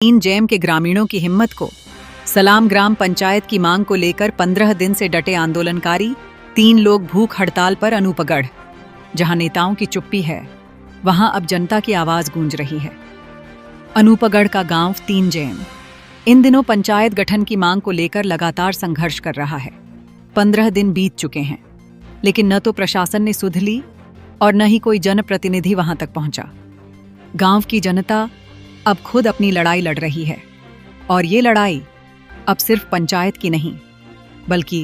तीन जेम के ग्रामीणों की हिम्मत को सलाम। ग्राम पंचायत की मांग को लेकर 15 दिन से डटे आंदोलनकारी, 3 लोग भूख हड़ताल पर। अनूपगढ़, जहां नेताओं की चुप्पी है, वहां अब जनता की आवाज गूंज रही है। अनूपगढ़ का गांव तीन जेम इन दिनों पंचायत गठन की मांग को लेकर लगातार संघर्ष कर रहा है। 15 दिन बीत चुके हैं, लेकिन न तो प्रशासन ने सुध ली और न ही कोई जनप्रतिनिधि वहां तक पहुंचा। गांव की जनता अब खुद अपनी लड़ाई लड़ रही है, और ये लड़ाई अब सिर्फ पंचायत की नहीं, बल्कि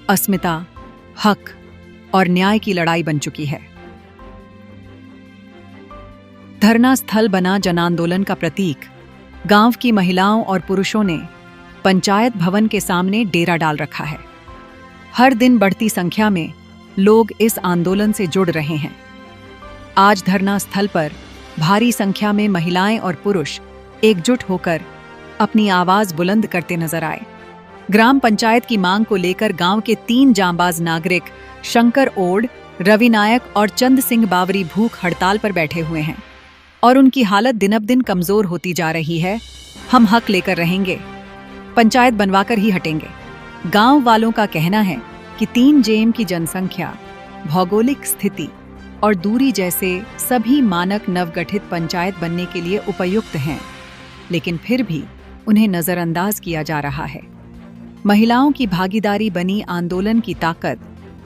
अस्मिता, हक और न्याय की लड़ाई बन चुकी है। धरना स्थल बना जनांदोलन का प्रतीक। गांव की महिलाओं और पुरुषों ने पंचायत भवन के सामने डेरा डाल रखा है। हर दिन बढ़ती संख्या में लोग इस आंदोलन से जुड़ रहे हैं। आज धरना स्थल पर भारी संख्या में महिलाएं और पुरुष एकजुट होकर अपनी आवाज बुलंद करते नजर आए। ग्राम पंचायत की मांग को लेकर गांव के 3 जांबाज नागरिक शंकर ओड, रवि नायक और चंद सिंह बावरी भूख हड़ताल पर बैठे हुए हैं, और उनकी हालत दिनब-दिन कमजोर होती जा रही है। हम हक लेकर रहेंगे, पंचायत बनवाकर ही हटेंगे। गांव वालों का कहना है कि तीन जेम की जनसंख्या, भौगोलिक स्थिति और दूरी जैसे सभी मानक नवगठित पंचायत बनने के लिए उपयुक्त हैं, लेकिन फिर भी उन्हें नजरअंदाज किया जा रहा है। महिलाओं की भागीदारी बनी आंदोलन की ताकत।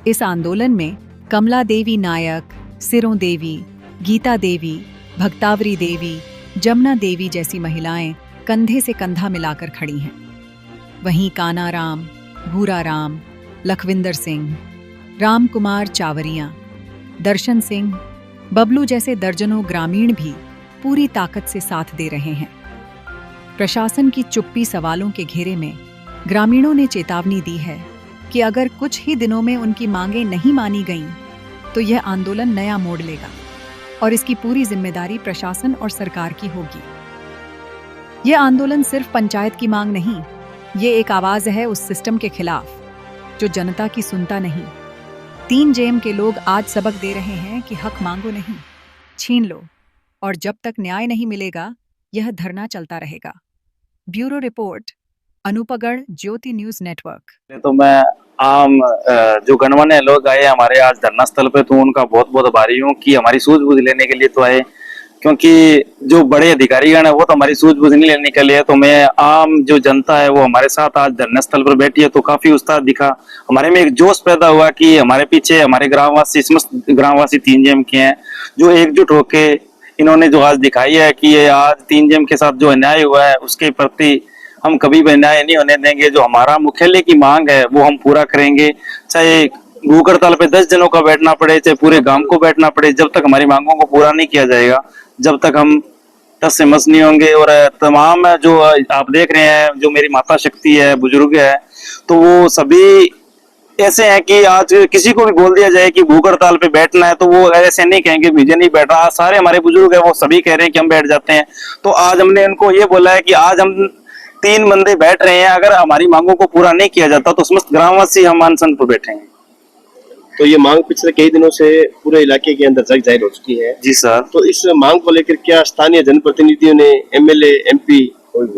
इस आंदोलन में कमला देवी नायक, सिरों देवी, गीता देवी, भक्तावरी देवी, जमुना देवी जैसी महिलाएं कंधे से कंधा मिलाकर खड़ी हैं। वहीं कानाराम, भूराराम, लखविंदर सिंह, राम कुमार चावरिया, दर्शन सिंह, बबलू जैसे दर्जनों ग्रामीण भी पूरी ताकत से साथ दे रहे हैं। प्रशासन की चुप्पी सवालों के घेरे में ग्रामीणों ने चेतावनी दी है कि अगर कुछ ही दिनों में उनकी मांगें नहीं मानी गईं, तो यह आंदोलन नया मोड़ लेगा, और इसकी पूरी जिम्मेदारी प्रशासन और सरकार की होगी। यह आंदोलन सिर्फ पंचायत की मांग नहीं, ये एक आवाज है उस सिस्टम के खिलाफ जो जनता की सुनता नहीं। तीन जेम के लोग आज सबक दे रहे हैं कि हक मांगो नहीं, छीन लो, और जब तक न्याय नहीं मिलेगा यह धरना चलता रहेगा। ब्यूरो रिपोर्ट, अनूपगढ़ ज्योति न्यूज नेटवर्क। तो मैं आम जो गणमान्य लोग आए हमारे आज धरना स्थल पे, तो उनका बहुत बहुत आभारी हूँ कि हमारी सूझबूझ लेने के लिए तो आए, क्योंकि जो बड़े अधिकारीगण है वो तो हमारी सूझबूझ नहीं लेने के लिए। तो मैं आम जो जनता है वो हमारे साथ आज धरना स्थल पर बैठी है, तो काफी उत्साह दिखा। हमारे में एक जोश पैदा हुआ कि हमारे पीछे हमारे ग्रामवासी, समस्त ग्रामवासी तीन जेम के हैं, जो एकजुट होके इन्होंने जो आज दिखाई है कि ये आज तीन जेम के साथ जो अन्याय हुआ है उसके प्रति हम कभी भी अन्याय नहीं होने देंगे। जो हमारा मुख्यालय की मांग है वो हम पूरा करेंगे, चाहे भूख हड़ताल पे 10 जनों का बैठना पड़े, चाहे पूरे गांव को बैठना पड़े। जब तक हमारी मांगों को पूरा नहीं किया जाएगा, जब तक हम टस से मस नहीं होंगे। और तमाम जो आप देख रहे हैं, जो मेरी माता शक्ति है, बुजुर्ग है, तो वो सभी ऐसे हैं कि आज किसी को भी बोल दिया जाए कि भूख हड़ताल पे बैठना है, तो वो ऐसे नहीं कहेंगे मुझे नहीं बैठ रहा। सारे हमारे बुजुर्ग है वो सभी कह रहे हैं कि हम बैठ जाते हैं। तो आज हमने उनको ये बोला है कि आज हम 3 बंदे बैठ रहे हैं, अगर हमारी मांगों को पूरा नहीं किया जाता तो समस्त ग्रामवासी हम अनशन पर बैठेंगे। तो ये मांग पिछले कई दिनों से पूरे इलाके के अंदर जग जाहिर हो चुकी है। जी सर। तो इस मांग को लेकर क्या स्थानीय जनप्रतिनिधियों ने, एमएलए, एमपी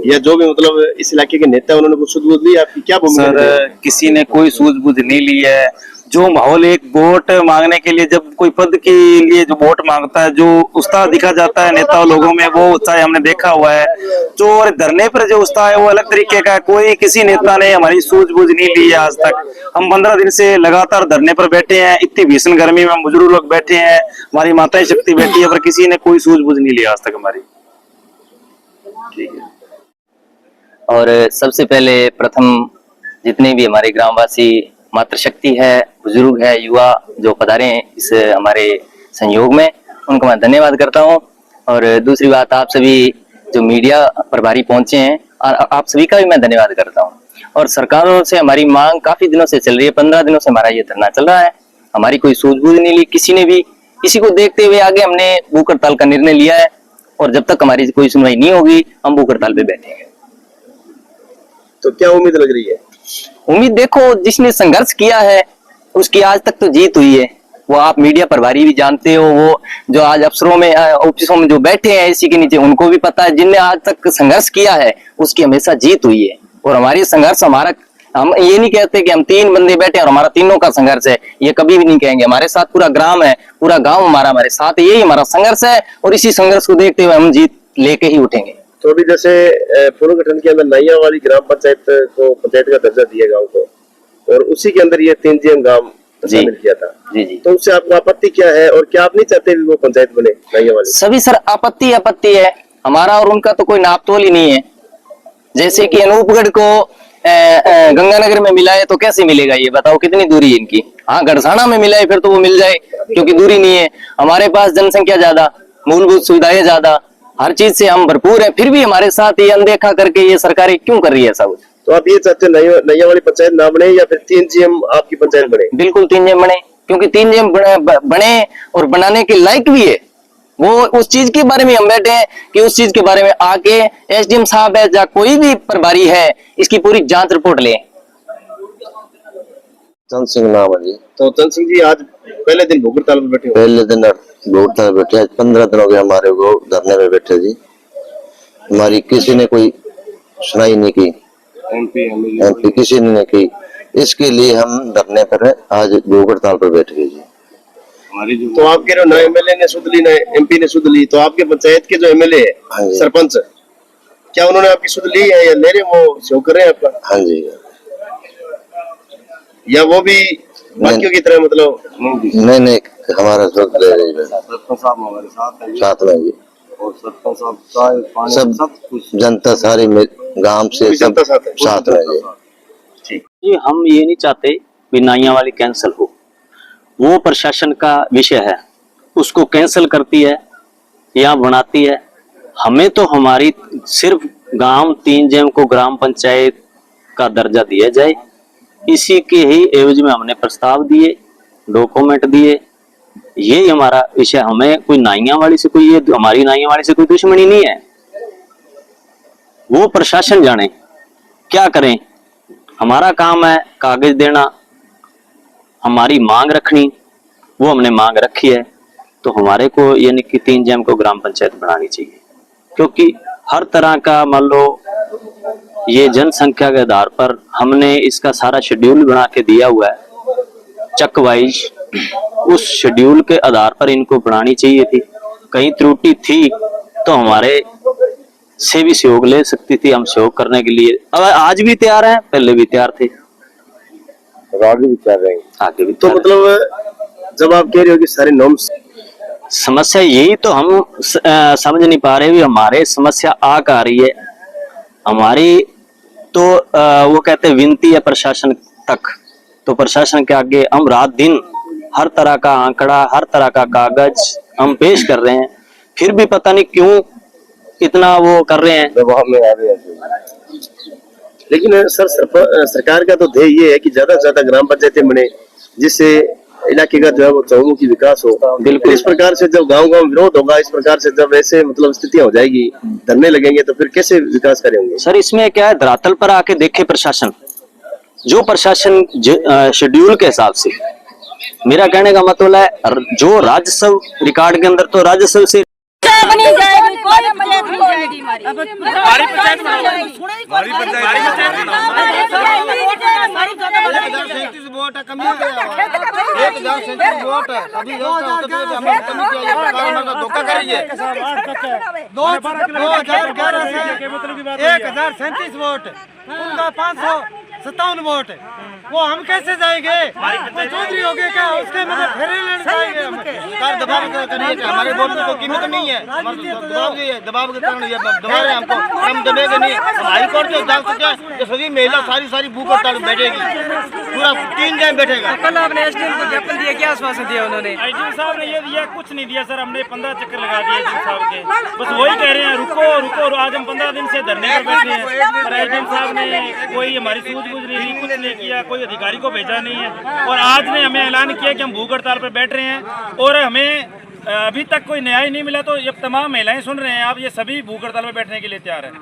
या जो भी मतलब इस इलाके के नेता, उन्होंने कुछ सूझबूझ ली? आपकी क्या भूमिका? सर, किसी ने कोई सूझबूझ नहीं ली है। जो माहौल एक वोट मांगने के लिए, जब कोई पद के लिए जो वोट मांगता है, जो उत्साह दिखा जाता है नेताओं लोगों में, वो उत्साह हमने देखा हुआ है। जो और धरने पर जो उत्साह है वो अलग तरीके का है। कोई किसी नेता ने हमारी सूझबूझ नहीं ली है आज तक। हम 15 दिन से लगातार धरने पर बैठे हैं, इतनी भीषण गर्मी में हम बुजुर्ग लोग बैठे हैं, हमारी माताएं शक्ति बैठी है, पर किसी ने कोई सूझबूझ नहीं लिया आज तक हमारी। ठीक है। और सबसे पहले प्रथम जितने भी हमारे ग्रामवासी, मातृशक्ति है, बुजुर्ग है, युवा जो पधारे हैं इस हमारे संयोग में, उनको मैं धन्यवाद करता हूं। और दूसरी बात, आप सभी जो मीडिया प्रभारी पहुंचे हैं, और आप सभी का भी मैं धन्यवाद करता हूं। और सरकारों से हमारी मांग काफी दिनों से चल रही है, 15 दिनों से हमारा ये धरना चल रहा है। हमारी कोई सूझबूझ नहीं ली किसी ने भी। इसी को देखते हुए आगे हमने भूख हड़ताल का निर्णय लिया है, और जब तक हमारी कोई सुनवाई नहीं होगी हम भूख हड़ताल पे बैठेंगे। तो क्या उम्मीद लग रही है? उम्मीद देखो, जिसने संघर्ष किया है उसकी आज तक तो जीत हुई है। वो आप मीडिया प्रभारी भी जानते हो, वो जो आज अफसरों में ऑफिसों में जो बैठे हैं एसी के नीचे, उनको भी पता है। जिनने आज तक संघर्ष किया है उसकी हमेशा जीत हुई है। और हमारी संघर्ष, हमारा, हम ये नहीं कहते कि हम 3 बंदे बैठे और हमारा तीनों का संघर्ष है, ये कभी भी नहीं कहेंगे। हमारे साथ पूरा ग्राम है, पूरा गांव हमारे साथ, यही हमारा संघर्ष है और इसी संघर्ष को देखते हुए हम जीत लेके ही उठेंगे। तो अभी जैसे पूर्व गठन के अंदर नैया वाली ग्राम पंचायत को पंचायत का दर्जा दिया गांव को, और उसी के अंदर ये 3 GM गांव शामिल किया था। जी जी। तो उससे आपको आपत्ति क्या है, और क्या आप नहीं चाहते भी वो पंचायत बने नैया वाली? सभी सर आपत्ति है, हमारा और उनका तो कोई नापतोल ही नहीं है। जैसे कि अनूपगढ़ को गंगानगर में मिला है तो कैसे मिलेगा, ये बताओ कितनी दूरी है इनकी। हाँ, गढ़साना में मिला है फिर तो वो मिल जाए क्योंकि दूरी नहीं है। हमारे पास जनसंख्या ज्यादा, मूलभूत सुविधाएं ज्यादा, हर चीज से हम भरपूर है, फिर भी हमारे साथ ये अनदेखा करके ये सरकारें क्यों कर रही है ऐसा कुछ? तो आप ये चाहते हो नैया वाली पंचायत ना बने, या फिर 3 GM आपकी पंचायत बने? बिल्कुल 3 GM बने, क्योंकि 3 GM बने और बनाने के लायक भी है। वो उस चीज के बारे में हम बैठे हैं कि उस चीज के बारे में आके SDM साहब है या कोई भी प्रभारी है, इसकी पूरी जांच रिपोर्ट ले। चंद सिंह नाम है जी। तो चंद सिंह जी, आज पहले दिन भूख हड़ताल पर बैठे हो? पहले दिन भूख हड़ताल पे बैठे, आज 15 दिन हो गए हमारे को धरने में बैठे जी। हमारी किसी ने कोई सुनाई नहीं की, MP किसी ने नहीं की। इसके लिए हम धरने पर आज भूख हड़ताल पर बैठ गए जी। तो आप कह रहे हो ना MLA ने सुध ली, ना MP ने सुध ली, तो आपके पंचायत के जो MLA हाँ है, जी। सरपंच, क्या उन्होंने आपकी सुध ली है या ले रहे, वो शो कर रहे हैं आपका? हाँ जी। या वो भी बाकियों की तरह, मतलब नहीं, हमारा सब ले रही है, साथ में जी। सब जनता सारी गांव से सब जनता साथ है? साथ में जी। जी, हम ये नहीं चाहते कि नाइया वाली कैंसिल हो, वो प्रशासन का विषय है, उसको कैंसिल करती है या बनाती है। हमें तो हमारी सिर्फ गांव 3 GM को ग्राम पंचायत का दर्जा दिया जाए, इसी के ही एवज में हमने प्रस्ताव दिए, डॉक्यूमेंट दिए, यही हमारा विषय। हमें कोई नाइया वाली से कोई, ये हमारी नाइया वाली से कोई दुश्मनी नहीं है। वो प्रशासन जाने क्या करें, हमारा काम है कागज देना, हमारी मांग रखनी, वो हमने मांग रखी है। तो हमारे को यानी कि 3 GM को ग्राम पंचायत बनानी चाहिए, क्योंकि हर तरह का, मान लो ये जनसंख्या के आधार पर हमने इसका सारा शेड्यूल बना के दिया हुआ है चक वाइज, उस शेड्यूल के आधार पर इनको बनानी चाहिए थी। कहीं त्रुटि थी तो हमारे से भी सहयोग ले सकती थी, हम सहयोग करने के लिए अब आज भी तैयार हैं, पहले भी तैयार थे, आगे भी कर रहे हैं। आगे भी तो तैयार हैं। मतलब जब आप कह रहे हो कि सारे नॉर्म्स, समस्या यही तो हम समझ नहीं पा रहे भी हमारे समस्या आ का रही है हमारी। तो वो कहते हैं विनती है प्रशासन तक, तो प्रशासन के आगे हम रात दिन हर तरह का आंकड़ा, हर तरह का कागज हम पेश कर रहे हैं, फिर भी पता नहीं क्यों इतना वो कर रहे हैं। दबाव में आ रहे हैं। लेकिन सर, सरकार का तो ध्येय ये है कि ज्यादा से ज्यादा ग्राम पंचायतें बने, जिससे इलाके का जो है वो चहुमुखी विकास हो। बिल्कुल। इस प्रकार से जब गांव गांव विरोध होगा, इस प्रकार से जब ऐसे मतलब स्थितियां हो जाएगी, धरने लगेंगे, तो फिर कैसे विकास करेंगे? सर इसमें क्या है, धरातल पर आके देखे प्रशासन, जो प्रशासन शेड्यूल के हिसाब से, मेरा कहने का मतलब है जो राजस्व रिकॉर्ड के अंदर, तो राजस्व से नहीं जाएगी, कोई पंचायत नहीं जाएगी हमारी पंचायत वोट है, कम हो गया 1037 वोट है, अभी धोखा करिए। 2011 से 1037 वोट, उनका 557 वोट, वो हम कैसे जाएंगे? चौधरी हो गए क्या, उसके मतलब फेरे लेने जाएंगे हम? सरकार दबाव करिए, हमारे वोट की कोई कीमत नहीं है, दबाव के कारण दबा रहे हैं हमको, हम दबेंगे नहीं। हाई कोर्ट में जा सकते हैं कि सभी महिला सारी भूख हड़ताल बैठेगी, पूरा 3 दिन बैठेगा। कल आपने SDM को ज्ञापन दिया, क्या आश्वासन दिया उन्होंने? SDM साहब ने ये दिया, कुछ नहीं दिया सर, हमने 15 चक्कर लगा दिए SDM साहब के, बस वही कह रहे हैं रुको। आज हम 15 दिन से धरने पर बैठे हैं, पर SDM साहब ने कोई हमारी सूझबूझ नहीं, कुछ नहीं किया, कोई अधिकारी को भेजा नहीं है। और आज ने हमें ऐलान किया कि हम भूख हड़ताल पर बैठ रहे हैं, और हमें अभी तक कोई न्याय नहीं मिला। तो ये तमाम महिलाएं सुन रहे हैं आप, ये सभी भूख हड़ताल पर बैठने के लिए तैयार हैं।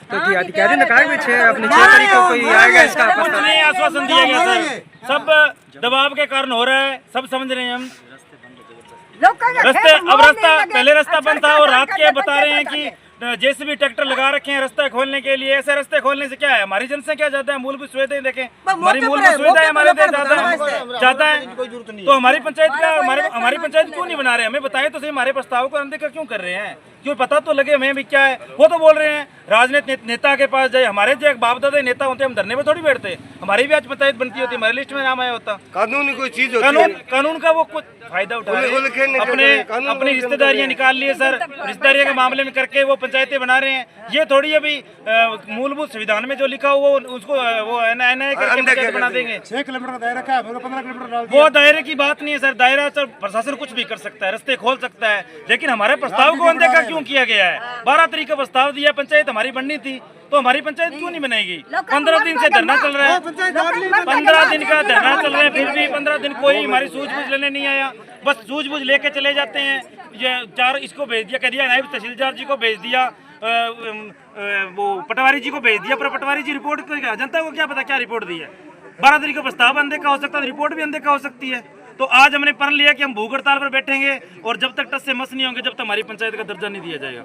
तो अधिकारी ने कहा कि अपनी 6 तारीख को कोई आएगा इसका कुछ नहीं आश्वासन दिया गया सर, सब दबाव के कारण हो रहा है, सब समझ रहे हैं हम। रास्ते अब रास्ता पहले रास्ता बंद था और रात के बता रहे हैं कि जेसीबी ट्रैक्टर लगा रखे हैं रास्ता खोलने के लिए। ऐसे रास्ते खोलने से क्या है, हमारी जनसंख्या ज्यादा है, मूलभूत सुविधाएं देखें, हमारी मूलभूत सुविधाएं हमारे ज्यादा है, तो हमारी पंचायत का हमारी पंचायत क्यों नहीं बना रहे? हमें बताए तो सही, हमारे प्रस्ताव को अनदेखा क्यों कर रहे हैं? क्यों पता तो लगे हमें भी क्या है। वो तो बोल रहे हैं राजनीतिक नेता के पास जाए, हमारे जो एक बाप दादा नेता होते हम धरने में थोड़ी बैठते, हमारी भी आज पंचायत बनती होती, हमारी लिस्ट में नाम आया होता। कानून कोई चीज कानून का वो कुछ फायदा उठा रहे हैं, अपनी रिश्तेदारियां निकाल लिए सर, रिश्तेदारियों के मामले में करके वो पंचायतें बना रहे हैं। ये थोड़ी अभी मूलभूत संविधान में जो लिखा हुआ उसको वो NIA करके पंचायत बना देंगे। 6 किलोमीटर का दायरा क्या है, 15 किलोमीटर डाल वो दायरे की बात नहीं है सर, दायरा सर प्रशासन कुछ भी कर सकता है, रास्ते खोल सकता है, लेकिन हमारे प्रस्ताव को अनदेखा क्यों किया गया है? 12 तारीख का प्रस्ताव दिया, पंचायत हमारी बननी थी, तो हमारी पंचायत क्यों नहीं बनेगी? 15 दिन से धरना चल रहा है, 15 दिन का धरना चल रहा है, फिर भी 15 दिन कोई हमारी सूझबूझ लेने नहीं आया, बस सूझबूझ लेके चले जाते हैं। ये 4 इसको भेज दिया, कह दिया नायब तहसीलदार जी को भेज दिया, वो पटवारी जी को भेज दिया, पर पटवारी जी रिपोर्ट को जनता को क्या पता क्या रिपोर्ट दी है? 12 तारीख का प्रस्ताव अनदेखा हो सकता है, रिपोर्ट भी अनदेखा हो सकती है। तो आज हमने प्रण लिया कि हम भूख हड़ताल पर बैठेंगे और जब तक टस से मस नहीं होंगे, जब तक हमारी पंचायत का दर्जा नहीं दिया जाएगा।